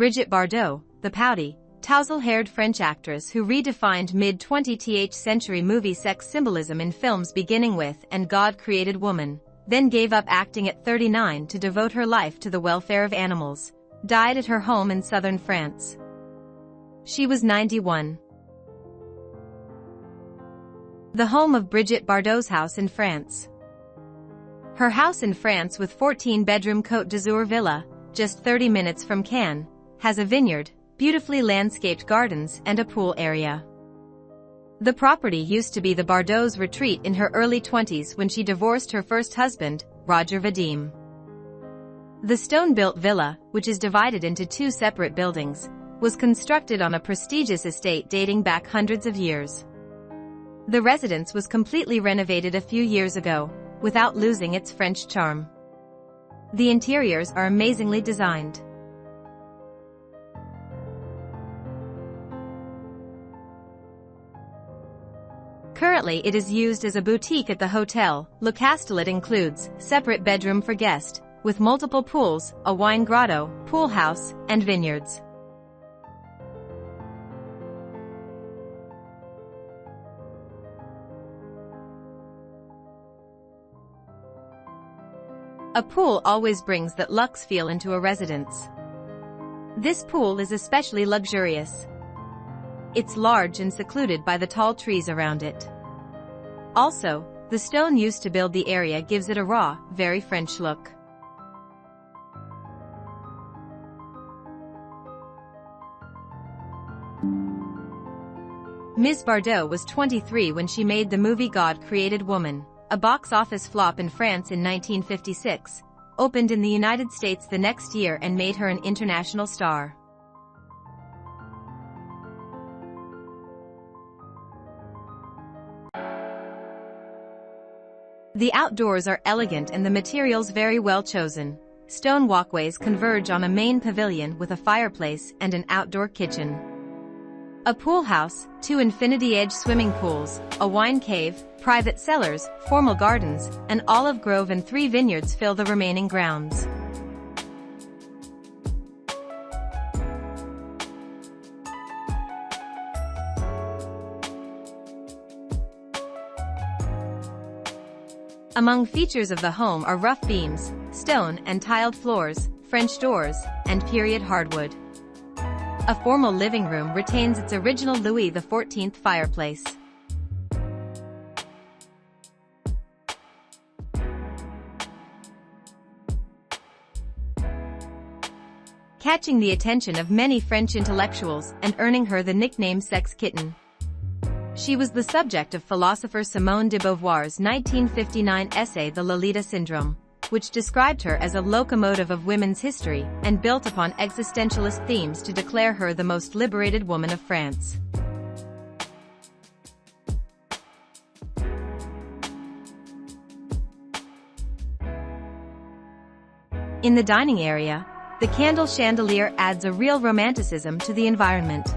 Brigitte Bardot, the pouty, tousle-haired French actress who redefined mid-20th century movie sex symbolism in films beginning with "And God Created Woman," then gave up acting at 39 to devote her life to the welfare of animals, died at her home in southern France. She was 91. The home of Brigitte Bardot's house in France. Her house in France with 14-bedroom Côte d'Azur villa, just 30 minutes from Cannes, has a vineyard, beautifully landscaped gardens and a pool area. The property used to be the Bardot's retreat in her early 20s when she divorced her first husband, Roger Vadim. The stone-built villa, which is divided into two separate buildings, was constructed on a prestigious estate dating back hundreds of years. The residence was completely renovated a few years ago, without losing its French charm. The interiors are amazingly designed. Currently it is used as a boutique at the hotel. Le Castellet includes separate bedroom for guest, with multiple pools, a wine grotto, pool house, and vineyards. A pool always brings that luxe feel into a residence. This pool is especially luxurious. It's large and secluded by the tall trees around it. Also, the stone used to build the area gives it a raw, very French look. Ms. Bardot was 23 when she made the movie God Created Woman, a box office flop in France in 1956, opened in the United States the next year and made her an international star. The outdoors are elegant and the materials very well chosen. Stone walkways converge on a main pavilion with a fireplace and an outdoor kitchen. A pool house, 2 infinity-edge swimming pools, a wine cave, private cellars, formal gardens, an olive grove and 3 vineyards fill the remaining grounds. Among features of the home are rough beams, stone and tiled floors, French doors, and period hardwood. A formal living room retains its original Louis XIV fireplace. Catching the attention of many French intellectuals and earning her the nickname Sex Kitten. She was the subject of philosopher Simone de Beauvoir's 1959 essay The Lolita Syndrome, which described her as a locomotive of women's history and built upon existentialist themes to declare her the most liberated woman of France. In the dining area, the candle chandelier adds a real romanticism to the environment.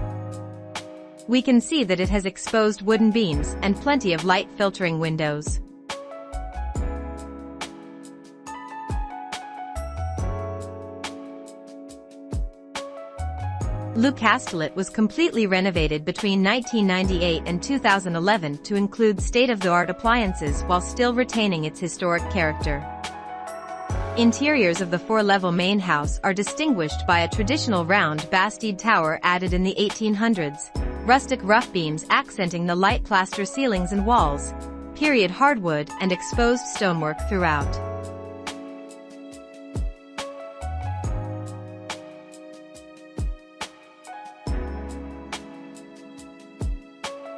We can see that it has exposed wooden beams and plenty of light filtering windows. Le Castellet was completely renovated between 1998 and 2011 to include state-of-the-art appliances while still retaining its historic character. Interiors of the 4-level main house are distinguished by a traditional round bastide tower added in the 1800s, rustic rough beams accenting the light plaster ceilings and walls, period hardwood and exposed stonework throughout.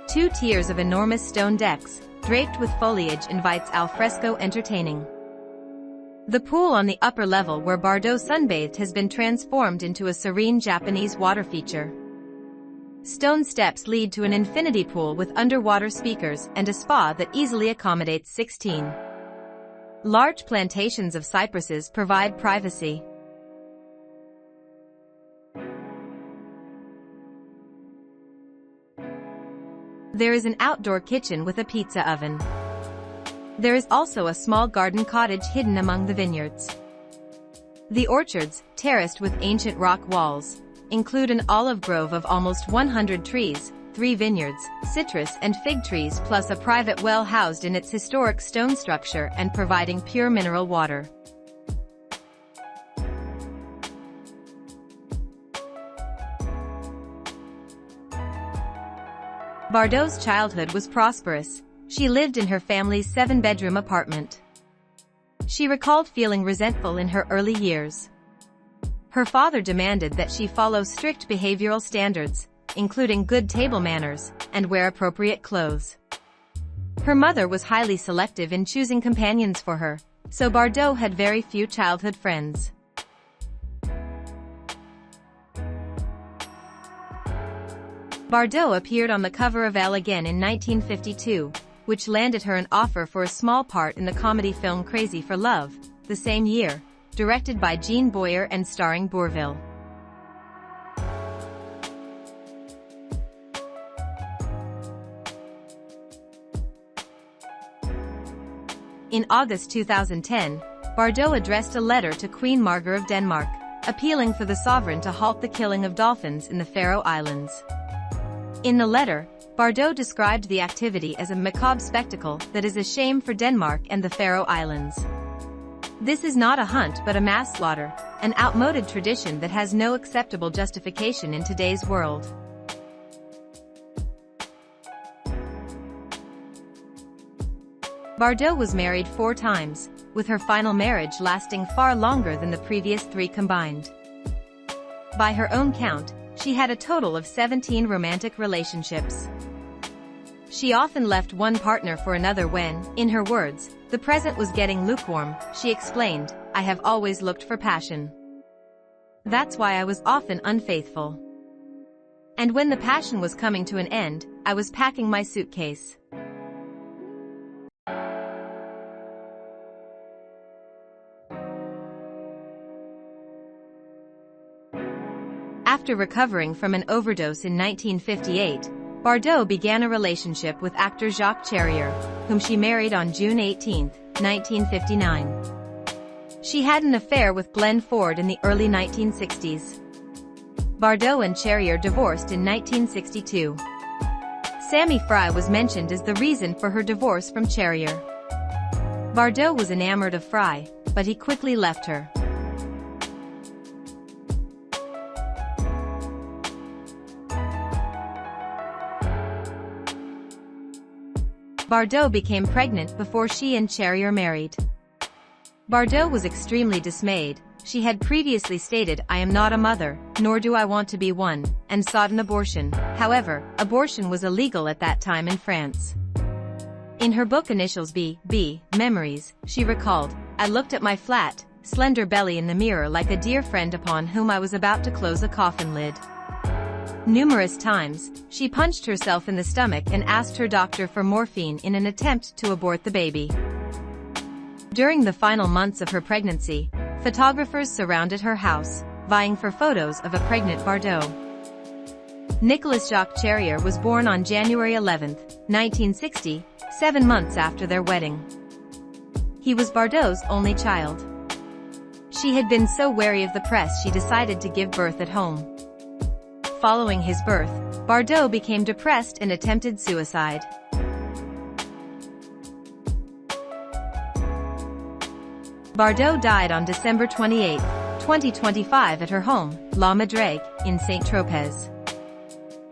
Two tiers of enormous stone decks, draped with foliage, invites al fresco entertaining. The pool on the upper level where Bardot sunbathed has been transformed into a serene Japanese water feature. Stone steps lead to an infinity pool with underwater speakers and a spa that easily accommodates 16. Large plantations of cypresses provide privacy. There is an outdoor kitchen with a pizza oven. There is also a small garden cottage hidden among the vineyards. The orchards, terraced with ancient rock walls, include an olive grove of almost 100 trees, 3 vineyards, citrus and fig trees plus a private well housed in its historic stone structure and providing pure mineral water. Bardot's childhood was prosperous. She lived in her family's 7-bedroom apartment. She recalled feeling resentful in her early years. Her father demanded that she follow strict behavioral standards, including good table manners, and wear appropriate clothes. Her mother was highly selective in choosing companions for her, so Bardot had very few childhood friends. Bardot appeared on the cover of Elle again in 1952, which landed her an offer for a small part in the comedy film Crazy for Love, the same year, directed by Jean Boyer and starring Bourvil. In August 2010, Bardot addressed a letter to Queen Margaret of Denmark, appealing for the sovereign to halt the killing of dolphins in the Faroe Islands. In the letter, Bardot described the activity as a macabre spectacle that is a shame for Denmark and the Faroe Islands. This is not a hunt but a mass slaughter, an outmoded tradition that has no acceptable justification in today's world. Bardot was married 4 times, with her final marriage lasting far longer than the previous 3 combined. By her own count, she had a total of 17 romantic relationships. She often left one partner for another when, in her words, the present was getting lukewarm. She explained, "I have always looked for passion. That's why I was often unfaithful. And when the passion was coming to an end, I was packing my suitcase." After recovering from an overdose in 1958, Bardot began a relationship with actor Jacques Charrier, whom she married on June 18, 1959. She had an affair with Glenn Ford in the early 1960s. Bardot and Charrier divorced in 1962. Sammy Fry was mentioned as the reason for her divorce from Charrier. Bardot was enamored of Fry, but he quickly left her. Bardot became pregnant before she and Charrier married. Bardot was extremely dismayed. She had previously stated, "I am not a mother, nor do I want to be one," and sought an abortion. However, abortion was illegal at that time in France. In her book Initials B. Memories, she recalled, "I looked at my flat, slender belly in the mirror like a dear friend upon whom I was about to close a coffin lid." Numerous times, she punched herself in the stomach and asked her doctor for morphine in an attempt to abort the baby. During the final months of her pregnancy, photographers surrounded her house, vying for photos of a pregnant Bardot. Nicolas Jacques Charrier was born on January 11, 1960, 7 months after their wedding. He was Bardot's only child. She had been so wary of the press she decided to give birth at home. Following his birth, Bardot became depressed and attempted suicide. Bardot died on December 28, 2025 at her home, La Madrigue, in Saint-Tropez.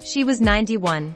She was 91.